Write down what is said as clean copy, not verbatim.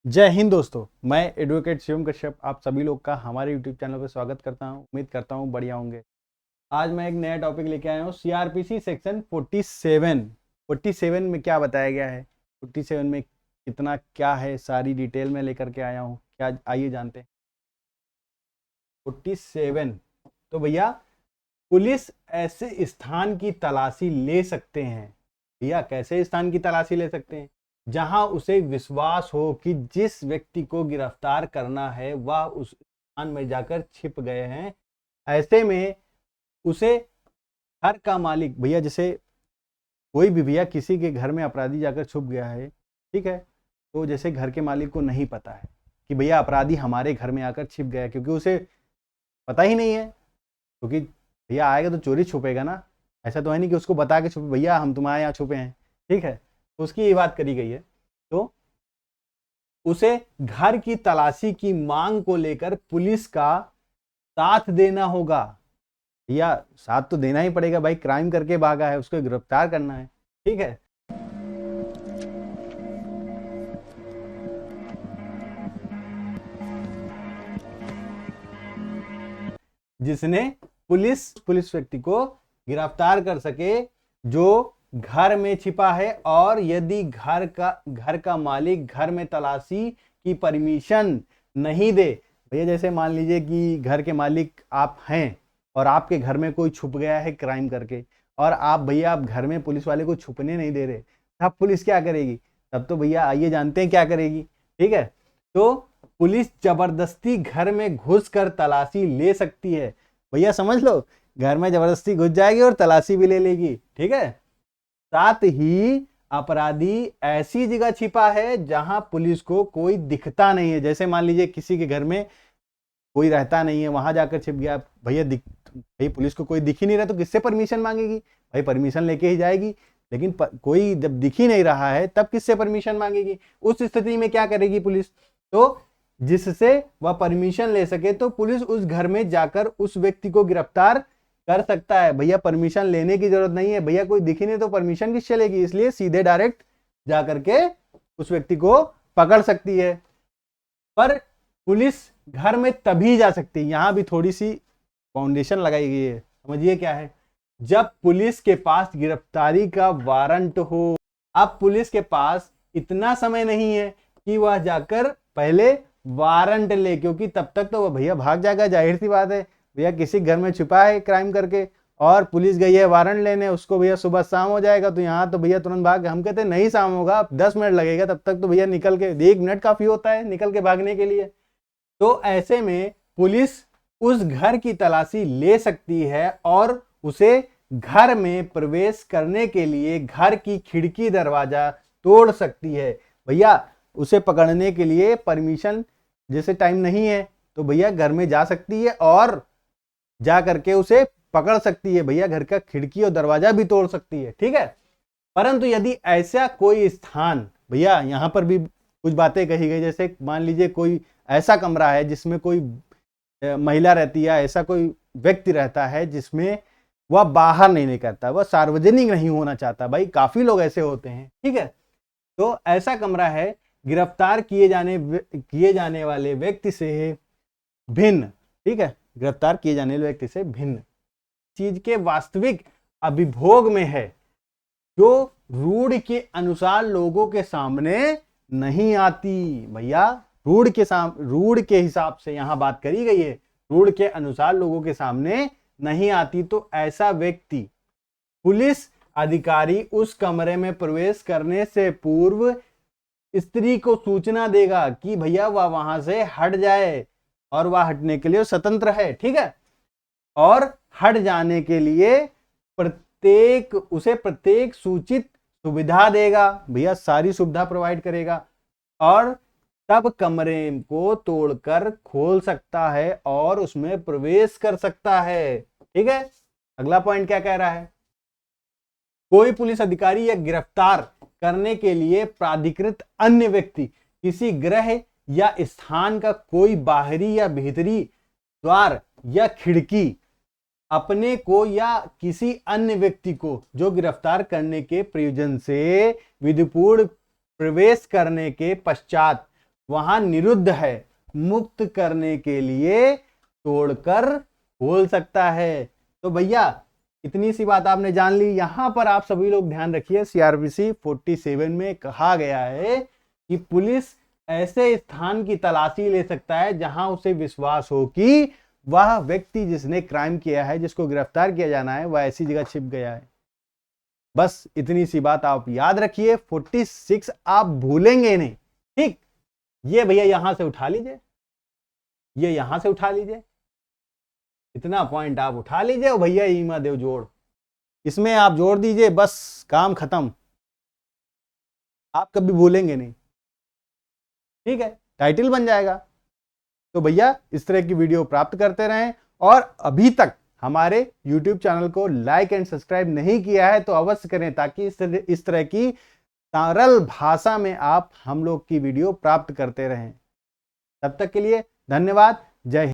जय हिंद दोस्तों। मैं एडवोकेट शिवम कश्यप आप सभी लोग का हमारे यूट्यूब चैनल पर स्वागत करता हूं। उम्मीद करता हूं बढ़िया होंगे। आज मैं एक नया टॉपिक लेके आया हूं। सीआरपीसी सेक्शन 47 में क्या बताया गया है, 47 में कितना क्या है, सारी डिटेल में लेकर के आया हूं। क्या, आइए जानते हैं। 47, तो भैया पुलिस ऐसे स्थान की तलाशी ले सकते हैं। भैया कैसे स्थान की तलाशी ले सकते हैं? जहां उसे विश्वास हो कि जिस व्यक्ति को गिरफ्तार करना है वह उस स्थान में जाकर छिप गए हैं। ऐसे में उसे घर का मालिक, भैया जैसे कोई भी भैया किसी के घर में अपराधी जाकर छुप गया है, ठीक है, तो जैसे घर के मालिक को नहीं पता है कि भैया अपराधी हमारे घर में आकर छिप गया, क्योंकि उसे पता ही नहीं है। क्योंकि भैया आएगा तो चोरी छुपेगा ना, ऐसा तो है नहीं कि उसको बता के छुपे भैया हम तुम्हारे यहाँ छुपे हैं, ठीक है। तो उसकी ये बात करी गई है। तो उसे घर की तलाशी की मांग को लेकर पुलिस का साथ देना होगा। भैया साथ तो देना ही पड़ेगा, भाई क्राइम करके भागा है, उसको गिरफ्तार करना है, ठीक है। जिसने पुलिस व्यक्ति को गिरफ्तार कर सके जो घर में छिपा है, और यदि घर का मालिक घर में तलाशी की परमिशन नहीं दे। भैया जैसे मान लीजिए कि घर के मालिक आप हैं और आपके घर में कोई छुप गया है क्राइम करके, और आप घर में पुलिस वाले को छुपने नहीं दे रहे, तब पुलिस क्या करेगी? तब तो भैया आइए जानते हैं क्या करेगी, ठीक है। तो पुलिस जबरदस्ती घर में घुस कर तलाशी ले सकती है। भैया समझ लो, घर में जबरदस्ती घुस जाएगी और तलाशी भी ले लेगी, ठीक है। साथ ही अपराधी ऐसी जगह छिपा है जहां पुलिस को कोई दिखता नहीं है। जैसे मान लीजिए किसी के घर में कोई रहता नहीं है, वहां जाकर छिप गया। भाई पुलिस को कोई दिख ही नहीं रहा तो किससे परमिशन मांगेगी? भाई परमिशन लेके ही जाएगी। लेकिन कोई जब दिख ही नहीं रहा है तब किससे परमिशन मांगेगी? उस स्थिति में क्या करेगी पुलिस? तो जिससे वह परमिशन ले सके, तो पुलिस उस घर में जाकर उस व्यक्ति को गिरफ्तार कर सकता है। भैया परमिशन लेने की जरूरत नहीं है, भैया कोई दिख ही नहीं तो परमिशन किस चलेगी, इसलिए सीधे डायरेक्ट जाकर के उस व्यक्ति को पकड़ सकती है। पर पुलिस घर में तभी जा सकती है, यहां भी थोड़ी सी फाउंडेशन लगाई गई है, समझिए क्या है। जब पुलिस के पास गिरफ्तारी का वारंट हो। अब पुलिस के पास इतना समय नहीं है कि वह जाकर पहले वारंट ले, क्योंकि तब तक तो वह भैया भाग जाएगा, जाहिर सी बात है। भैया किसी घर में छुपा है क्राइम करके और पुलिस गई है वारंट लेने, उसको भैया सुबह शाम हो जाएगा, तो यहाँ तो भैया तुरंत भाग। हम कहते नहीं शाम होगा, 10 मिनट लगेगा, तब तक तो भैया निकल के 1 मिनट काफी होता है निकल के भागने के लिए। तो ऐसे में पुलिस उस घर की तलाशी ले सकती है और उसे घर में प्रवेश करने के लिए घर की खिड़की दरवाजा तोड़ सकती है। भैया उसे पकड़ने के लिए परमिशन जैसे टाइम नहीं है, तो भैया घर में जा सकती है और जा करके उसे पकड़ सकती है। भैया घर का खिड़की और दरवाजा भी तोड़ सकती है, ठीक है। परंतु यदि ऐसा कोई स्थान, भैया यहां पर भी कुछ बातें कही गई, जैसे मान लीजिए कोई ऐसा कमरा है जिसमें कोई महिला रहती है, ऐसा कोई व्यक्ति रहता है जिसमें वह बाहर नहीं निकलता, वह सार्वजनिक नहीं होना चाहता। भाई काफी लोग ऐसे होते हैं, ठीक है। तो ऐसा कमरा है गिरफ्तार किए जाने वाले व्यक्ति से भिन्न, ठीक है, गिरफ्तार किए जाने वाले व्यक्ति से भिन्न चीज के वास्तविक अभिभोग में है, जो रूढ़ के अनुसार लोगों के सामने नहीं आती। भैया रूढ़ के हिसाब से यहां बात करी गई है, रूढ़ के अनुसार लोगों के सामने नहीं आती। तो ऐसा व्यक्ति पुलिस अधिकारी उस कमरे में प्रवेश करने से पूर्व स्त्री को सूचना देगा कि भैया वह वहां से हट जाए, और वह हटने के लिए स्वतंत्र है, ठीक है। और हट जाने के लिए प्रत्येक सूचित सुविधा देगा, भैया सारी सुविधा प्रोवाइड करेगा, और तब कमरे को तोड़कर खोल सकता है और उसमें प्रवेश कर सकता है, ठीक है। अगला पॉइंट क्या कह रहा है? कोई पुलिस अधिकारी या गिरफ्तार करने के लिए प्राधिकृत अन्य व्यक्ति किसी गृह या स्थान का कोई बाहरी या भीतरी द्वार या खिड़की अपने को या किसी अन्य व्यक्ति को जो गिरफ्तार करने के प्रयोजन से विधिपूर्ण प्रवेश करने के पश्चात वहां निरुद्ध है, मुक्त करने के लिए तोड़कर खोल सकता है। तो भैया इतनी सी बात आपने जान ली। यहां पर आप सभी लोग ध्यान रखिए, सीआरपीसी 47 में कहा गया है कि पुलिस ऐसे स्थान की तलाशी ले सकता है जहां उसे विश्वास हो कि वह व्यक्ति जिसने क्राइम किया है, जिसको गिरफ्तार किया जाना है, वह ऐसी जगह छिप गया है। बस इतनी सी बात आप याद रखिए, 46 आप भूलेंगे नहीं। ठीक, ये भैया यहां से उठा लीजिए, ये यहां से उठा लीजिए, इतना पॉइंट आप उठा लीजिए और भैया ईमा देव जोड़, इसमें आप जोड़ दीजिए, बस काम खत्म, आप कभी भूलेंगे नहीं। ठीक है, टाइटल बन जाएगा। तो भैया इस तरह की वीडियो प्राप्त करते रहें, और अभी तक हमारे YouTube चैनल को लाइक एंड सब्सक्राइब नहीं किया है तो अवश्य करें, ताकि इस तरह की सरल भाषा में आप हम लोग की वीडियो प्राप्त करते रहें। तब तक के लिए धन्यवाद। जय हिंद।